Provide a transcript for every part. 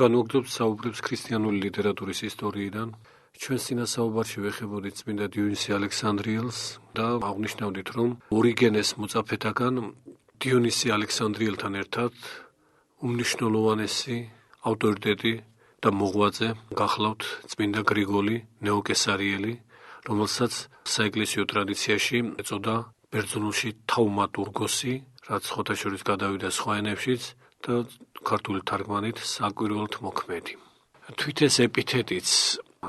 განუგრძობთ საუბრებს ქრისტიანული ლიტერატურის ისტორიიდან. ჩვენს წინასაუბარში ვეხებოდით წმინდა დიონისე ალექსანდრიელს და აღნიშნავდით, რომ ორიგენეს მოწაფეთაგან დიონისე ალექსანდრიელთან ერთად უმნიშვნელოვანესი ავტორიტეტი და მოღვაწე გახლავთ წმინდა გრიგოლი ნეოკესარიელი, რომელსაც საეკლესიო ტრადიციაში ეწოდა ბერძნულში თაუმატურგოსი, რაც ხოთაშორის გადავიდა სხვა ენებშიც და ქართული თარგმანით საკვირველთ მოქმედი. თვით ეს ეპითეტიც,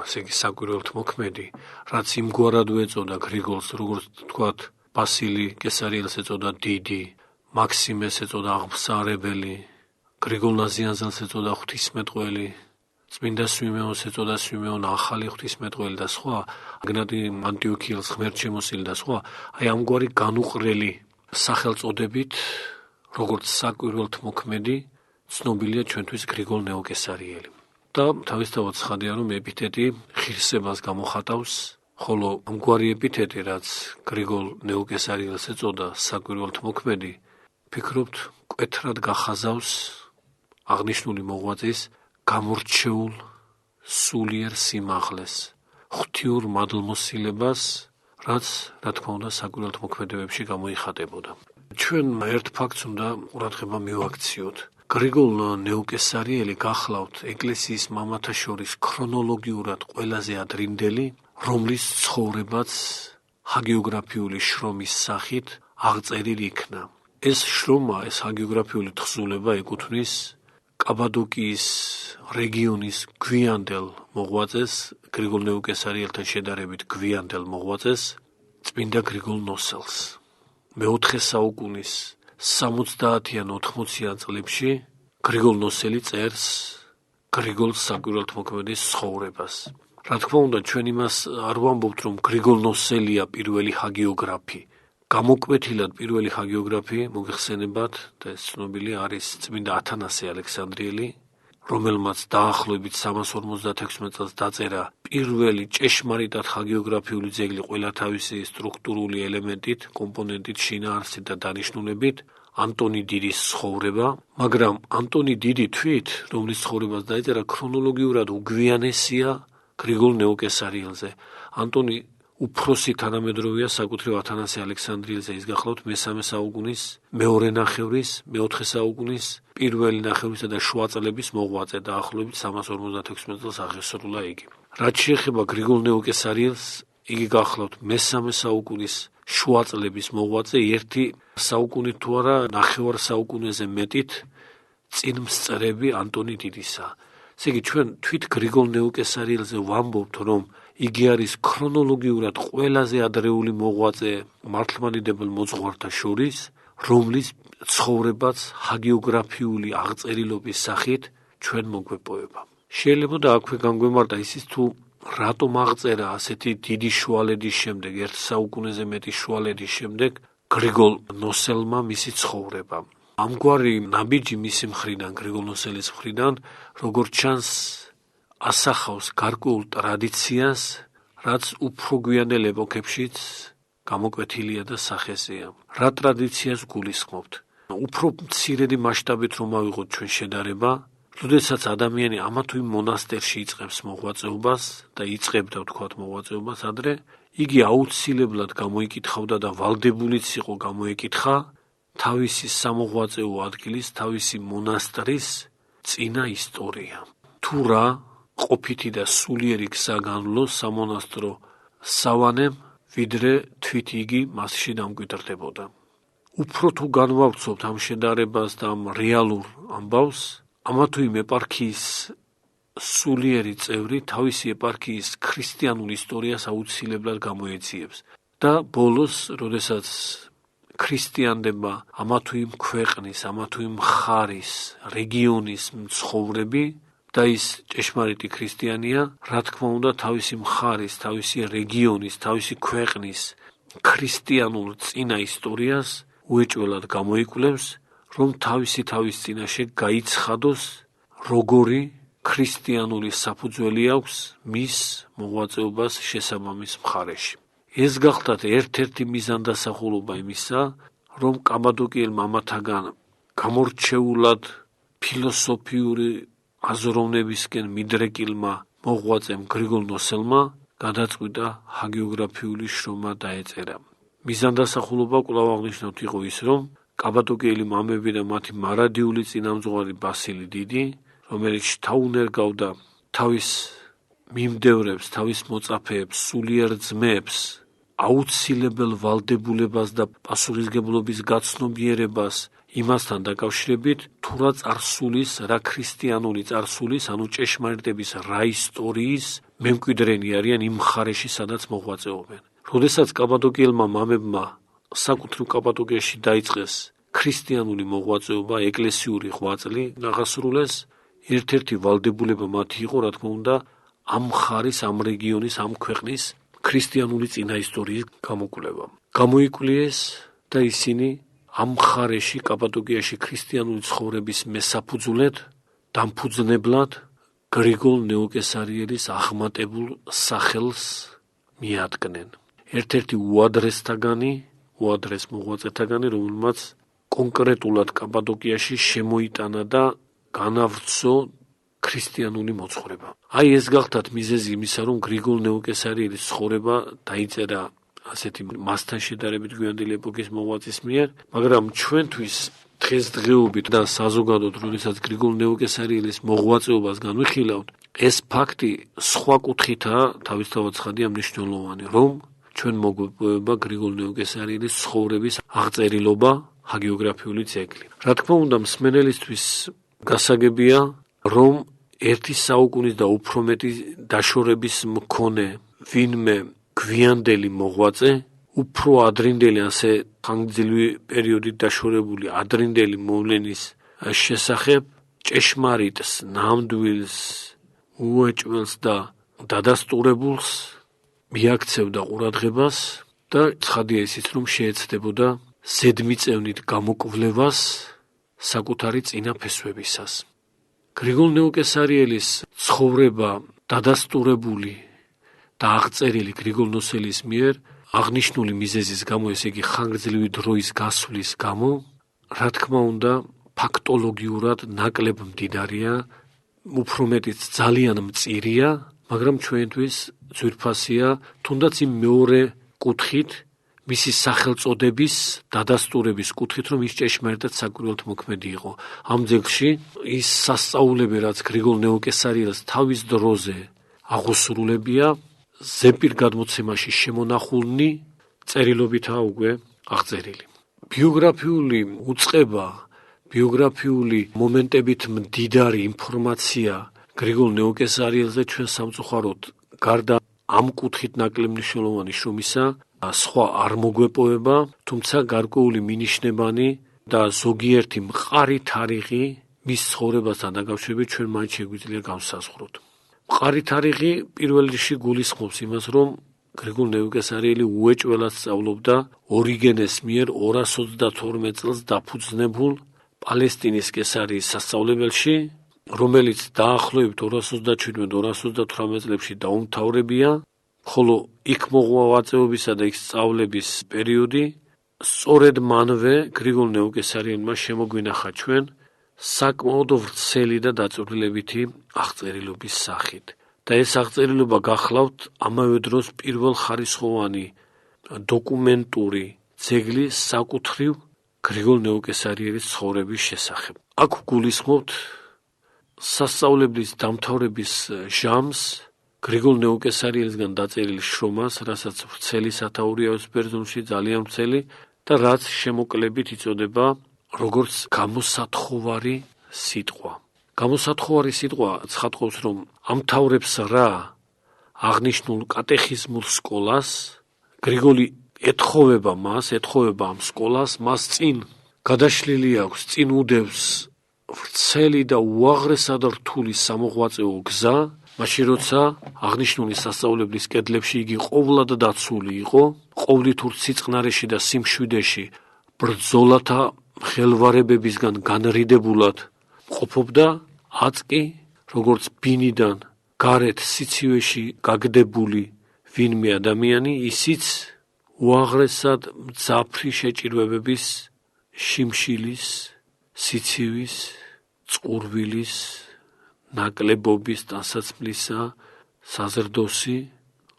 ასე იგი საკვირველთ მოქმედი, რაც იმგვარად ეწოდა გრიგოლს, როგორც თქვათ, ბასილი კესარიელს ეწოდა დიდი, მაქსიმეს ეწოდა აღმსარებელი, გრიგოლ ნაზიანზელს ეწოდა ღვთისმეტყველი, წმინდა სვიმეონს ეწოდა სვიმეონ ახალი ღვთისმეტყველი და სხვა, აგნატი ანტიოქიელს ღმერთშემოსილი და სხვა, აი ამგვარი განუყრელი სახელწოდებით, როგორც საკვირველთ მოქმედი, ცნობილია ჩვენთვის გრიგოლ ნეოკესარიელი. და თავისთავად ცხადია, რომ ეპითეტი ღირსებას გამოხატავს, ხოლო ამგვარი ეპითეტი, რაც გრიგოლ ნეოკესარიელს ეწოდა საკვირველთ მოქმედი, ფიქრობთ, მკვეთრად გახაზავს აღნიშნული მოღვაწის გამორჩეულ სულიერ სიმაღლეს, ღვთიურ მადლმოსილებას, რაც, რა თქმა უნდა, საკვირველთ მოქმედებებში გამოიხატებოდა. ჩვენ ერთ ფაქტს უნდა ყურადღება მივაქციოთ. გრიგოლ ნეოკესარიელი გახლავთ ეკლესიის მამათა შორის ქრონოლოგიურად ყველაზე ადრინდელი, რომლის ცხოვრებაც ჰაგიოგრაფიული შრომის სახით აღწერილი იქნა. ეს შრომა, ეს ჰაგიოგრაფიული თხზულება ეკუთვნის კაბადოკიის რეგიონის გვიანდელ მოღვაწეს, გრიგოლ ნეოკესარიელთან შედარებით გვიანდელ მოღვაწეს, წმინდა გრიგოლ ნოსელს. მეოთხე საუკუნის 70-იან 80-იან წლებში გრიგოლ ნოსელი წერს გრიგოლ საკვირველთ მოქმედის ცხოვრებას. რა თქმა უნდა, ჩვენ იმას არ ვამბობთ, რომ გრიგოლ ნოსელია პირველი ჰაგიოგრაფი. გამოკვეთილად პირველი ჰაგიოგრაფი მოგეხსენებათ და ეს ცნობილი არის წმინდა ათანასე ალექსანდრიელი, რომელმაც დაახლოებით 356 წელს დაწერა პირველი ჭეშმარიტად ჰაგიოგრაფიული ძეგლი ყველა თავისი სტრუქტურული ელემენტით, კომპონენტით, შინაარსით და დანიშნულებით, ანტონი დიდის ცხოვრება, მაგრამ ანტონი დიდი თვით, რომლის ცხოვრებას დაეწერა, ქრონოლოგიურად უგვიანესია გრიგოლ ნეოკესარიელზე. ანტონი უფროსი თანამედროვეა საკუთრივ ათანასე ალექსანდრიელზე, ის გახლავთ მესამე საუკუნის მეორე ნახევრის, მეოთხე საუკუნის პირველი ნახევრისა და შუა წლების მოღვაწე, დაახლოებით 356 წელს აღესრულა იგი. რაც შეეხება გრიგოლ ნეოკესარიელს, იგი გახლავთ მესამე საუკუნის შუა წლების მოღვაწე, ერთი საუკუნით თუ არა ნახევარ საუკუნეზე მეტით წინ მსწრები ანტონი დიდისა. ესე იგი, ჩვენ თვით გრიგოლ ნეოკესარიელზე ვამბობთ, რომ იგი არის ქრონოლოგიურად ყველაზე ადრეული მოღვაწე მართლმადიდებელ მოძღვართა შორის, რომლის ცხოვრებაც ჰაგიოგრაფიული აღწერილობის სახით ჩვენ მოგვეპოვება. შეიძლება და აქვე განგვემართა ისიც, თუ რატომ აღწერა ასეთი დიდი შუალედის შემდეგ, ერთ საუკუნეზე მეტი შუალედის შემდეგ გრიგოლ ნოსელმა მისი ცხოვრება. ამგვარი ნაბიჯი მისი მხრიდან, გრიგოლ ნოსელის მხრიდან, როგორც ჩანს, ასახავს გარკვეულ ტრადიციას, რაც უფრო გვიანდელ ეპოქებშიც გამოკვეთილია და სახეზეა. რა ტრადიციას გულისხმობთ? უფრო მცირედი მასშტაბით რომ ავიღოთ ჩვენ შედარება, როდესაც ადამიანი ამა თუ იმ მონასტერში იწყებს მოღვაწეობას და იწყებდა ვთქვათ მოღვაწეობას ადრე, იგი აუცილებლად გამოიკითხავდა და ვალდებულიც იყო გამოეკითხა თავისი სამოღვაწეო ადგილის, თავისი მონასტრის წინა ისტორია. თუ რა ყოფითი და სულიერი გზა განვლო სამონასტრო სავანემ, ვიდრე თვით იგი მასში დამკვიდრდებოდა. უფრო თუ განვავრცობთ ამ შედარებას და ამ რეალურ ამბავს, ამა თუ იმ ეპარქიის სულიერი წევრი თავისი ეპარქიის ქრისტიანულ ისტორიას აუცილებლად გამოეძიებს და ბოლოს, როდესაც ქრისტიანდება ამა თუ იმ ქვეყნის, ამა თუ იმ მხარის, რეგიონის მცხოვრები და ის ჭეშმარიტი ქრისტიანია, რა თქმა უნდა, თავისი მხარის, თავისი რეგიონის, თავისი ქვეყნის ქრისტიანულ წინა ისტორიას უეჭველად გამოიკვლევს, რომ თავის წინაშე გაიცხადოს, როგორი ქრისტიანული საფუძველი აქვს მის მოღვაწეობას შესაბამის მხარეში. ეს გახლავთ ერთ-ერთი მიზანდასახულობა იმისა, რომ კაბადოკიელ მამათაგან გამორჩეულად ფილოსოფიური აზროვნებისკენ მიდრეკილმა მოღვაწემ გრიგოლ ნოსელმა გადაწყვიტა ჰაგიოგრაფიული შრომა დაეწერა. მიზანდასახულობა კვლავ აღნიშნავთ იყო ის, რომ კაბადოკიელი მამები და მათი მარადიული წინამძღვარი ბასილი დიდი, რომელიც შთაუნერგავდა თავის მიმდევრებს, თავის მოწაფეებს, სულიერ ძმებს, აუცილებელ ვალდებულებას და პასუხისგებლობის გაცნობიერებას იმასთან დაკავშირებით, თუ რა წარსულის, რა ქრისტიანული წარსულის, ანუ ჭეშმარიტების რა ისტორიის მემკვიდრენი არიან იმ მხარეში, სადაც მოღვაწეობენ. როდესაც კაბადოკიელმა მამებმა საკუთრივ კაბადოკიაში დაიწყეს ქრისტიანული მოღვაწეობა, ეკლესიური ღვაწლი აღასრულეს, ერთ-ერთი ვალდებულება მათი იყო, რა თქმა უნდა, ამ მხარის, ამ რეგიონის, ამ ქვეყნის ქრისტიანული წინაისტორიის გამოკვლევა. გამოიკვლიეს და ისინი ამ მხარეში, კაბადოკიაში ქრისტიანული ცხოვრების მესაფუძვლად, დამფუძნებლად გრიგოლ ნეუკესარიელის აღმატებულ სახელს მიადგნენ. ერთ-ერთი უადრეს მოღვაწეთაგანი, რომელმაც კონკრეტულად კაბადოკიაში შემოიტანა და განავრცო ქრისტიანული მოძღვრება. აი ეს გახდათ მიზეზი იმისა, რომ გრიგოლ ნეუკესარიელის ცხოვრება დაიწერა ასეთი მასთან შედარებით გვიანდელი ეპოქის მოღვაწის მიერ, მაგრამ ჩვენთვის დღესდღეობით და საზოგადოდ, როდესაც გრიგოლ ნეუკესარიელის მოღვაწეობას განვიხილავთ, ეს ფაქტი სხვა კუთხითაა თავისთავად ცხადია მნიშვნელოვანი, რომ ჩვენ მოგვეპოვება გრიგოლ ნეუკესარიელის ცხოვრების აღწერილობა, ჰაგიოგრაფიული ძეგლი. რა თქმა უნდა, მსმენელისთვის გასაგებია, რომ ერთი საუკუნის და უფრო მეტი დაშორების მქონე ვინმე გვიანდელი მოღვაწე, უფრო ადრინდელი, ასე ხანგრძლივი პერიოდით დაშორებული ადრინდელი მოვლენის შესახებ ჭეშმარიტს, ნამდვილს, უეჭველს და დადასტურებულს მიაქცევდა ყურადღებას და ცხადია ისიც, რომ შეეცდებოდა ზედმიწევნით გამოკვლევას საკუთარი წინაფესვებისას. გრიგოლ ნეუკესარიელის ცხოვრება დადასტურებული და აღწერილი გრიგოლ ნოსელის მიერ აღნიშნული მიზეზის გამო, ესე იგი ხანგრძლივი დროის გასვლის გამო, რა თქმა უნდა, ფაქტოლოგიურად ნაკლებ მდიდარია, უფრო მეტიც ძალიან მწირია, მაგრამ ჩვენთვის ძვირფასია, თუნდაც იმ მეორე კუთხით, მისი სახელწოდების დადასტურების კუთხით, რომ ის ჭეშმარიტად საკვირველთ მოქმედი იყო. ამ ძეგლში ის სასწაულები, რაც გრიგოლ ნეუკესარიელს თავის დროზე აღუსრულებია, ზეპირ გადმოცემაში შემონახულნი წერილობითაა უკვე აღწერილი. ბიოგრაფიული უწყება, ბიოგრაფიული მომენტებით მდიდარი ინფორმაცია გრიგოლ ნეუკესარიელზე ჩვენ სამწუხაროდ გარდა ამ კუთხით ნაკლებ მნიშვნელოვანი შრომისა, სხვა არ მოგვეპოვება, თუმცა გარკვეული მინიშნებანი და ზოგიერთი მყარი თარიღი მის ცხოვრებასთან დაკავშირებით ჩვენ მაინც შეგვიძლია განსაზღვროთ. მყარი თარიღი პირველ რიგში გულისხმობს იმას, რომ გრიგოლ ნეუკესარიელი უეჭველად სწავლობდა ორიგენეს მიერ 222 წელს დაფუძნებულ პალესტინის კესარიის სასწავლებელში, რომელიც დაახლოებით 227-228 წლებში დაუმთავრებია, ხოლო იქ მოღვაწეობისა და იქ სწავლების პერიოდი სწორედ მანვე გრიგოლ ნეუკესარიელმა შემოგვინახა ჩვენ საკმაოდ ვრცელი და დაწვრილებითი აღწერილობის სახით. და ეს აღწერილობა გახლავთ ამავე დროს პირველხარისხოვანი დოკუმენტური ძეგლი საკუთრივ გრიგოლ ნეუკესარიელის ცხოვრების შესახებ. აქ გულისხმობთ სასწავლებლის დამთავრების ჟამს, გრიგოლ ნეუკესარიელისგან დაწერილ შრომას, რასაც ვრცელი სათაურია ეს ბერძნულში, ძალიან ვრცელი და რაც შემოკლებით იწოდება როგორც გამოსათხოვარი სიტყვა. გამოსათხოვარი სიტყვა ცხადყოფს, რომ ამთავრებს რა აღნიშნულ კატეხიზმურ სკოლას, გრიგოლი ეთხოვება ამ სკოლას, მას წინ გადაშლილი აქვს, წინ უდევს ვრცელი და უაღრესად რთული სამოღვაწეო გზა, მაშინ როცა აღნიშნული სასწავლებლის კედლებში იგი ყოვლად დაცული იყო, ყოვლითურ სიწყნარეში და სიმშვიდეში ბრძოლათა ხელვარებებისგან განრიდებულად ყოფობდა, აწკი, როგორც ბინიდან გარეთ სიცივეში გაგდებული ვინმე ადამიანი, ისიც უაღრესად მძაფრი შეჭირვებების, შიმშილის, სიცივის, წყურვილის, ნაკლებობის დასაცმლისა, საზრდოსი,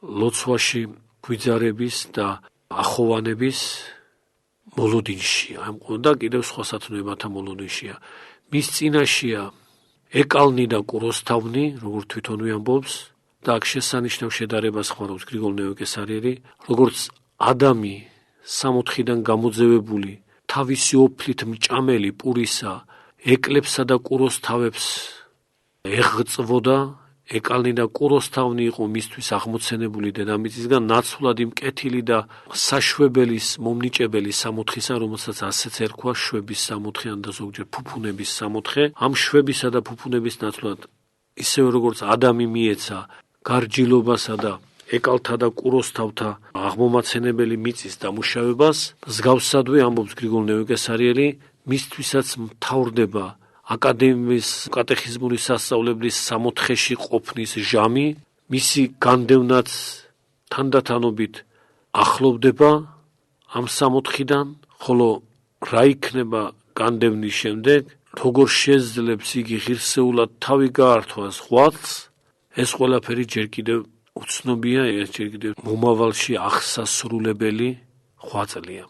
ლოცვაში გვიძარების და ახოვანების მოლოდინშია. და კიდევ სხვა სათნოებათა მოლოდინშია. მის წინაშია ეკალნი და კუროსთავნი, როგორც თვითონვე ამბობს, და აქ შესანიშნავ შედარებას ხმარობს გრიგოლ ნეოკესარიელი, როგორც ადამი სამოთხიდან გამოძევებული, თავისი ოფლით მჭამელი პურისა, ეკლებსა და კუროსთავებს ეღწვოდა, ეკალნი და კუროსთავნი იყო მისთვის აღმოცენებული დედამიწისგან, ნაცვლად იმ კეთილი და საშვებელის მომნიჭებელი სამოთხისა, რომელსაც ასეც ერქვა შვების სამოთხე და ზოგჯერ ფუფუნების სამოთხე. ამ შვებისა და ფუფუნების ნაცვლად, ისევე როგორც ადამი მიეცა გარჯილობასა და ეკალთა და კუროსთავთა აღმომაცენებელი მიწის დამუშავებას, მსგავსადვე ამბობს გრიგოლ ნეოკესარიელი, მისთვისაც მთავრდება აკადემიის კატეხიზმური სასწავლებლის სამოთხეში ყოფნის ჟამი, მისი განდევნაც თანდათანობით ახლოვდება ამ სამოთხიდან, ხოლო რა იქნება განდევნის შემდეგ, როგორ შეძლებს იგი ღირსეულად თავი გაართვას ღვაწლს, ეს ყველაფერი ჯერ კიდევ უცნობია, ეს ჯერ კიდევ მომავალში აღსასრულებელი ღვაწლია.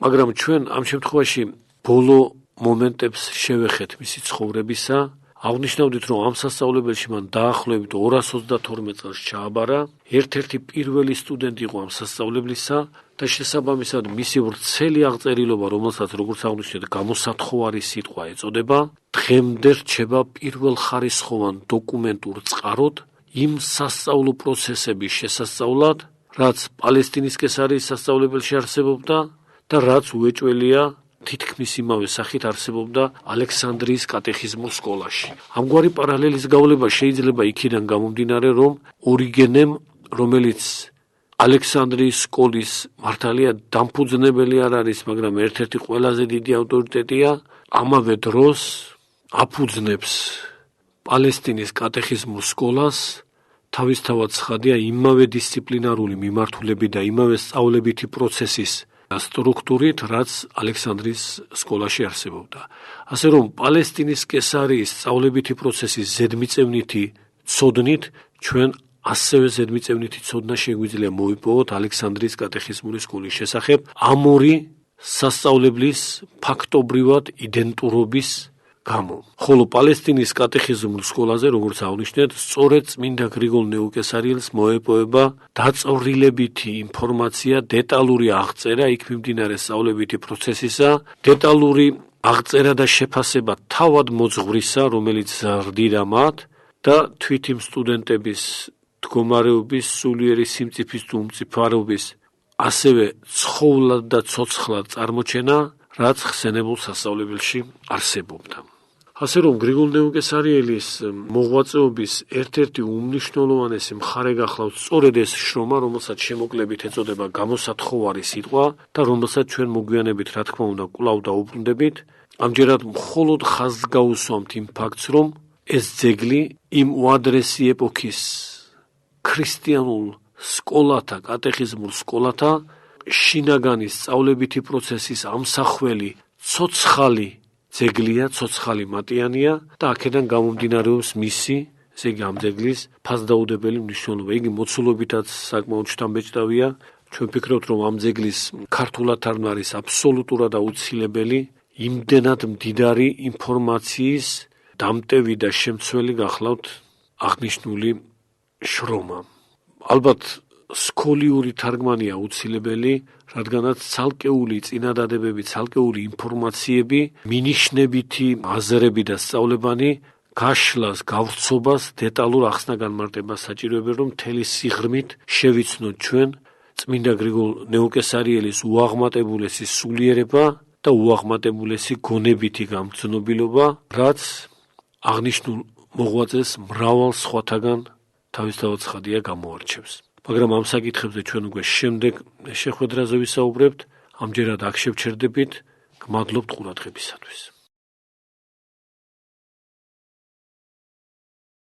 მაგრამ ჩვენ ამ შემთხვევაში ბოლო მომენტებს შევეხეთ მისი ცხოვრებისა. აღნიშნავდით, რომ ამ სასწავლებელში მან დაახლოებით 232 წელს ჩააბარა, ერთ-ერთი პირველი სტუდენტი იყო ამ სასწავლებლისა და შესაბამისად მისი ვრცელი აღწერილობა, რომელსაც როგორც აღნიშნეთ, გამოსათხოვარი სიტყვა ეწოდება, დღემდე რჩება პირველხარისხოვან დოკუმენტურ წყაროდ იმ სასწავლო პროცესების შესასწავლად, რაც პალესტინის კესარიის სასწავლებელში არსებობდა და რაც უეჭველია თითქმის იმავე სახით არსებობდა ალექსანდრიის კატეხიზმურ სკოლაში. ამგვარი პარალელის გავლება შეიძლება იქიდან გამომდინარე, რომ ორიგენემ, რომელიც ალექსანდრიის სკოლის მართალია დამფუძნებელი არ არის, მაგრამ ერთ-ერთი ყველაზე დიდი ავტორიტეტია, ამავე დროს აფუძნებს პალესტინის კატეხიზმურ სკოლას, თავისთავად ცხადია იმავე დისციპლინარული მიმართულები და იმავე სწავლებითი პროცესის სტრუქტურით, რაც ალექსანდრიის სკოლაში არსებობდა. ასე რომ პალესტინის კესარიის სწავლებითი პროცესის ზედმიწევნითი ცოდნით ჩვენ ასევე ზედმიწევნითი ცოდნა შეგვიძლია მოვიპოვოთ ალექსანდრიის კატეხიზმური სკოლის შესახებ ამ ორი სასწავლებლის ფაქტობრივად იდენტურობის გამო. ხოლო პალესტინის კატეხიზმურ სკოლაზე, როგორც აღნიშნეთ, სწორედ წმინდა გრიგოლ ნეოკესარიელს მოეპოვება დაწვრილებითი ინფორმაცია, დეტალური აღწერა იქ მიმდინარე სწავლებითი პროცესისა, დეტალური აღწერა და შეფასება თავად მოძღვრისა, რომელიც ზრდიდა მათ და თვით იმ სტუდენტების მდგომარეობის, სულიერი სიმწიფის თუ უმწიფარობის, ასევე ცხოვლად და ცოცხლად წარმოჩენა, რაც ხსენებულ სასწავლებელში არსებობდა. ასე რომ გრიგოლ ნეოკესარიელის მოღვაწეობის ერთ-ერთი უმნიშვნელოვანესი მხარე გახლავთ სწორედ ეს შრომა, რომელსაც შემოკლებით ეწოდება გამოსათხოვარი სიტყვა და რომელსაც ჩვენ მოგვიანებით, რა თქმა უნდა, კვლავ დაუბრუნდებით. ამჯერად მხოლოდ ხაზს გაუსვამთ იმ ფაქტს, რომ ეს ძეგლი იმ უადრესი ეპოქის ქრისტიანულ სკოლათა, კატეხიზმურ სკოლათა შინაგანი სწავლებითი პროცესის ამსახველი ცოცხალი ძეგლია, ცოცხალი მატიანია და აქედან გამომდინარეობს მისი, ესე იგი ამ ძეგლის ფასდაუდებელი მნიშვნელობა. იგი მოცულობითაც საკმაოდ შთამბეჭდავია. ჩვენ ვფიქრობთ, რომ ამ ძეგლის ქართულად არ არის აბსოლუტურად აუცილებელი იმდენად მდიდარი ინფორმაციის დამტევი და შემცველი გახლავთ აღნიშნული შრომა. ალბათ სკოლიური თარგმანია აუცილებელი, რადგანაც ცალკეული წინადადებები, ცალკეული ინფორმაციები, მინიშნებითი აზრები და სწავლებანი გაშლას, გავრცობას, დეტალურ ახსნა-განმარტებას საჭიროებენ, რომ მთელი სიღრმით შევიცნოთ ჩვენ წმინდა გრიგოლ ნეოკესარიელის უაღმატებულესი სულიერება და უაღმატებულესი გონებითი გამგრძნობილობა, რაც აღნიშნულ მოღვაწეს მრავალ სხვათაგან თავისთავად ცხადია გამოარჩევს. მაგრამ ამ საკითხებზე ჩვენ უკვე შემდეგ შეხვედრაზე ვისაუბრებთ. ამჯერად აქ შევჩერდებით. გმადლობთ ყურადღებისათვის.